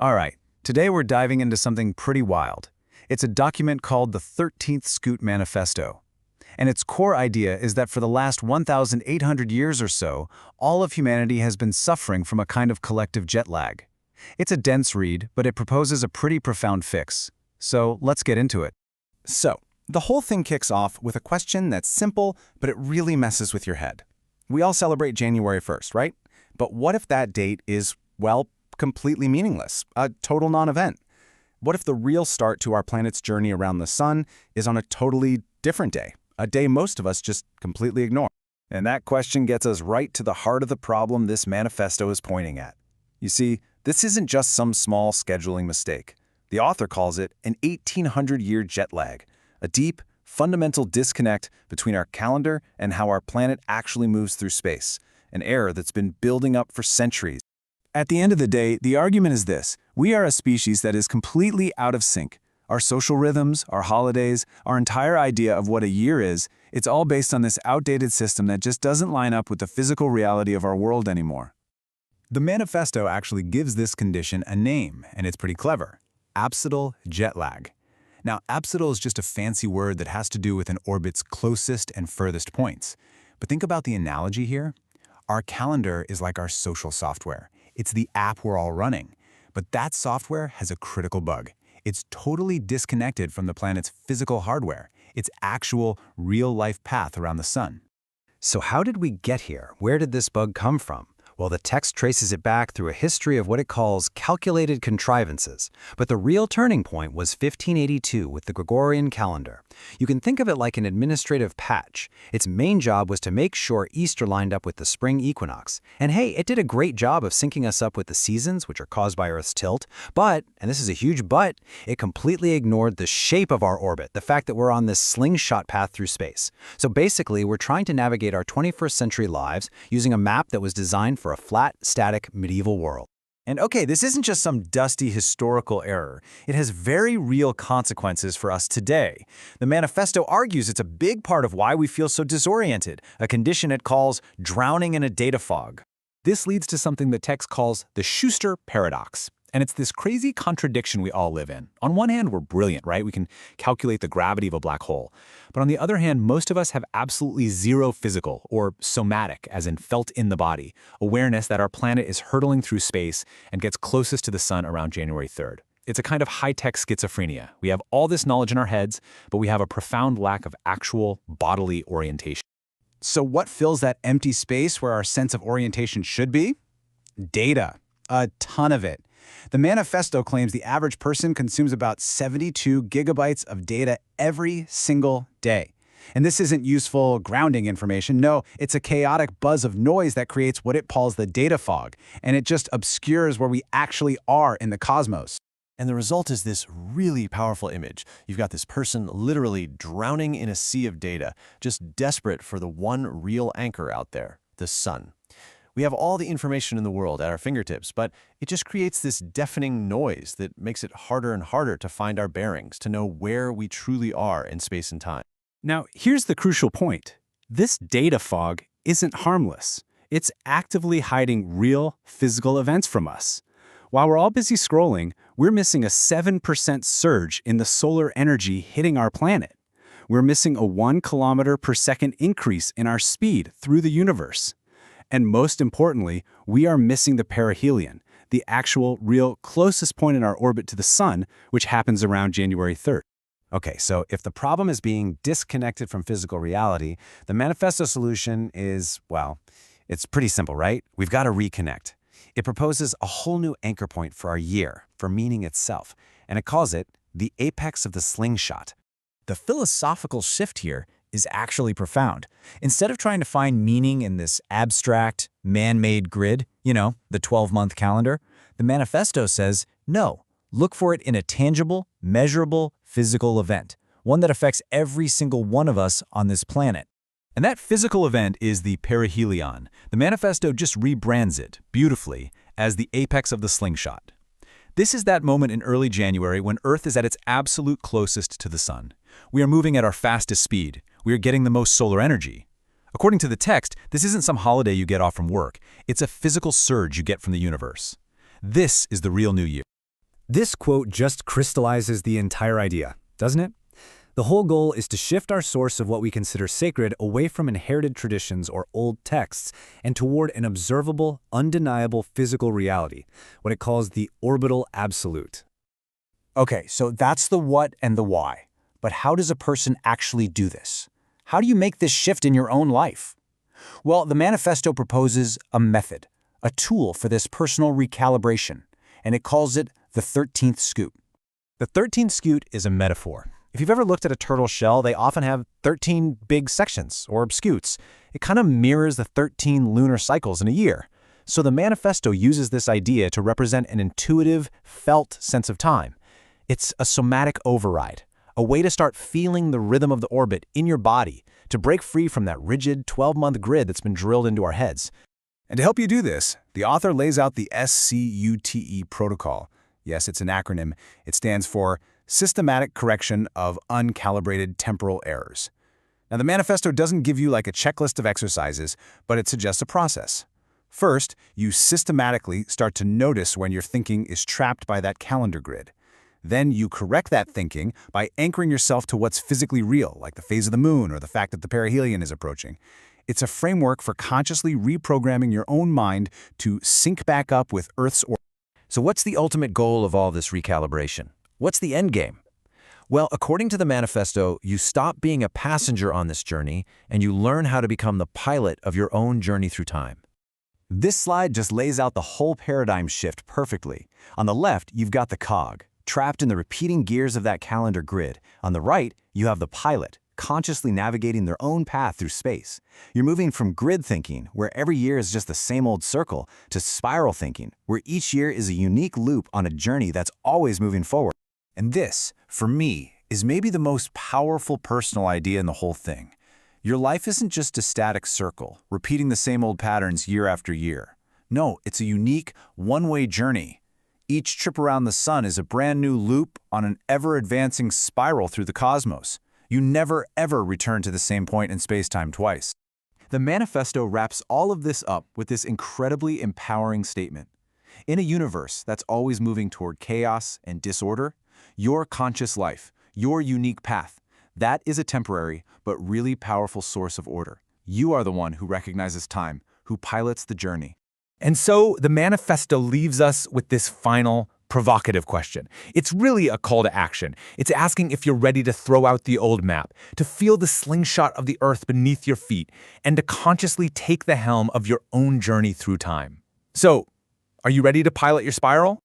All right, today we're diving into something pretty wild. It's a document called the 13th Scute Manifesto. And its core idea is that for the last 1,800 years or so, all of humanity has been suffering from a kind of collective jet lag. It's a dense read, but it proposes a pretty profound fix. So let's get into it. So, the whole thing kicks off with a question that's simple, but it really messes with your head. We all celebrate January 1st, right? But what if that date is, well, completely meaningless, a total non-event? What if the real start to our planet's journey around the sun is on a totally different day, a day most of us just completely ignore? And that question gets us right to the heart of the problem this manifesto is pointing at. You see, this isn't just some small scheduling mistake. The author calls it an 1,800-year jet lag, a deep, fundamental disconnect between our calendar and how our planet actually moves through space, an error that's been building up for centuries. At the end of the day, the argument is this: we are a species that is completely out of sync. Our social rhythms, our holidays, our entire idea of what a year is, it's all based on this outdated system that just doesn't line up with the physical reality of our world anymore. The manifesto actually gives this condition a name, and it's pretty clever: apsidal jet lag. Now, apsidal is just a fancy word that has to do with an orbit's closest and furthest points. But think about the analogy here. Our calendar is like our social software. It's the app we're all running. But that software has a critical bug. It's totally disconnected from the planet's physical hardware, its actual, real-life path around the sun. So how did we get here? Where did this bug come from? Well, the text traces it back through a history of what it calls calculated contrivances. But the real turning point was 1582 with the Gregorian calendar. You can think of it like an administrative patch. Its main job was to make sure Easter lined up with the spring equinox. And hey, it did a great job of syncing us up with the seasons, which are caused by Earth's tilt. But, and this is a huge but, it completely ignored the shape of our orbit, the fact that we're on this slingshot path through space. So basically, we're trying to navigate our 21st century lives using a map that was designed for a flat, static, medieval world. And okay, this isn't just some dusty historical error. It has very real consequences for us today. The manifesto argues it's a big part of why we feel so disoriented, a condition it calls drowning in a data fog. This leads to something the text calls the Schuster paradox. And it's this crazy contradiction we all live in. On one hand, we're brilliant, right? We can calculate the gravity of a black hole. But on the other hand, most of us have absolutely zero physical, or somatic, as in felt in the body, awareness that our planet is hurtling through space and gets closest to the sun around January 3rd. It's a kind of high-tech schizophrenia. We have all this knowledge in our heads, but we have a profound lack of actual bodily orientation. So what fills that empty space where our sense of orientation should be? Data. A ton of it. The manifesto claims the average person consumes about 72 gigabytes of data every single day. And this isn't useful grounding information. No, it's a chaotic buzz of noise that creates what it calls the data fog, and it just obscures where we actually are in the cosmos. And the result is this really powerful image. You've got this person literally drowning in a sea of data, just desperate for the one real anchor out there, the sun. We have all the information in the world at our fingertips, but it just creates this deafening noise that makes it harder and harder to find our bearings, to know where we truly are in space and time. Now, here's the crucial point. This data fog isn't harmless. It's actively hiding real physical events from us. While we're all busy scrolling, we're missing a 7% surge in the solar energy hitting our planet. We're missing a 1 kilometer per second increase in our speed through the universe. And most importantly, we are missing the perihelion, the actual, real, closest point in our orbit to the sun, which happens around January 3rd. Okay, so if the problem is being disconnected from physical reality, the manifesto solution is, well, it's pretty simple, right? We've got to reconnect. It proposes a whole new anchor point for our year, for meaning itself, and it calls it the apex of the slingshot. The philosophical shift here is actually profound. Instead of trying to find meaning in this abstract, man-made grid, the 12-month calendar, the manifesto says, no, look for it in a tangible, measurable, physical event, one that affects every single one of us on this planet. And that physical event is the perihelion. The manifesto just rebrands it, beautifully, as the apex of the slingshot. This is that moment in early January when Earth is at its absolute closest to the sun. We are moving at our fastest speed. We are getting the most solar energy. According to the text, this isn't some holiday you get off from work. It's a physical surge you get from the universe. This is the real new year. This quote just crystallizes the entire idea, doesn't it? The whole goal is to shift our source of what we consider sacred away from inherited traditions or old texts and toward an observable, undeniable physical reality, what it calls the orbital absolute. Okay, so that's the what and the why. But how does a person actually do this? How do you make this shift in your own life? Well, the manifesto proposes a method, a tool for this personal recalibration, and it calls it the 13th Scute. The 13th Scute is a metaphor. If you've ever looked at a turtle shell, they often have 13 big sections, or scutes. It kind of mirrors the 13 lunar cycles in a year. So the manifesto uses this idea to represent an intuitive, felt sense of time. It's a somatic override, a way to start feeling the rhythm of the orbit in your body, to break free from that rigid 12-month grid that's been drilled into our heads. And to help you do this, the author lays out the SCUTE protocol. Yes, it's an acronym. It stands for Systematic Correction of Uncalibrated Temporal Errors. Now, the manifesto doesn't give you like a checklist of exercises, but it suggests a process. First, you systematically start to notice when your thinking is trapped by that calendar grid. Then you correct that thinking by anchoring yourself to what's physically real, like the phase of the moon or the fact that the perihelion is approaching. It's a framework for consciously reprogramming your own mind to sync back up with Earth's orbit. So what's the ultimate goal of all this recalibration? What's the end game? Well, according to the manifesto, you stop being a passenger on this journey and you learn how to become the pilot of your own journey through time. This slide just lays out the whole paradigm shift perfectly. On the left, you've got the cog, trapped in the repeating gears of that calendar grid. On the right, you have the pilot, consciously navigating their own path through space. You're moving from grid thinking, where every year is just the same old circle, to spiral thinking, where each year is a unique loop on a journey that's always moving forward. And this, for me, is maybe the most powerful personal idea in the whole thing. Your life isn't just a static circle, repeating the same old patterns year after year. No, it's a unique, one-way journey. Each trip around the sun is a brand new loop on an ever-advancing spiral through the cosmos. You never, ever return to the same point in space-time twice. The manifesto wraps all of this up with this incredibly empowering statement. In a universe that's always moving toward chaos and disorder, your conscious life, your unique path, that is a temporary but really powerful source of order. You are the one who recognizes time, who pilots the journey. And so the manifesto leaves us with this final, provocative question. It's really a call to action. It's asking if you're ready to throw out the old map, to feel the slingshot of the earth beneath your feet, and to consciously take the helm of your own journey through time. So, are you ready to pilot your spiral?